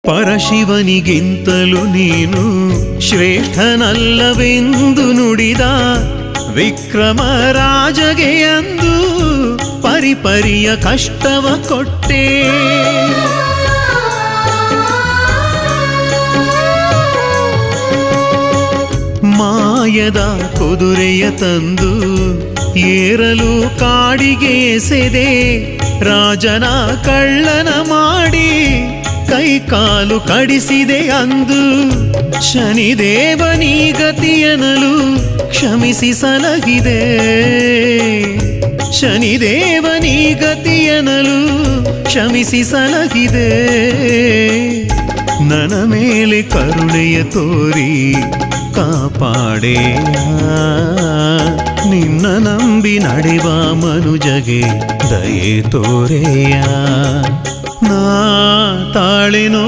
ಪರಶಿವನಿಗಿಂತಲೂ ನೀನು ಶ್ರೇಷ್ಠನಲ್ಲವೆಂದು ನುಡಿದ ವಿಕ್ರಮರಾಜಗೆ ಅಂದು ಪರಿಪರಿಯ ಕಷ್ಟವ ಕೊಟ್ಟೆ. ಮಾಯದ ಕುದುರೆಯ ತಂದು ಏರಲು ಕಾಡಿಗೆ ಎಸೆದೆ, ರಾಜನ ಕಳ್ಳನ ಮಾಡಿ ಕೈಕಾಲು ಕಡಿಸಿದೆ ಅಂದು. ಶನಿದೇವನೀ ಗತಿಯನಲು ಕ್ಷಮಿಸಿ ಸಲಗಿದೆ, ಶನಿದೇವನೀ ಗತಿಯನಲು ಕ್ಷಮಿಸಿ ಸಲಗಿದೆ. ನನ್ನ ಮೇಲೆ ಕರುಣೆಯ ತೋರಿ ಕಾಪಾಡೆಯ, ನಿನ್ನ ನಂಬಿ ನಡೆವ ಮನುಜಗೆ ದಯೆ ತೋರೆಯ. ನಾ ತಾಳೆನೋ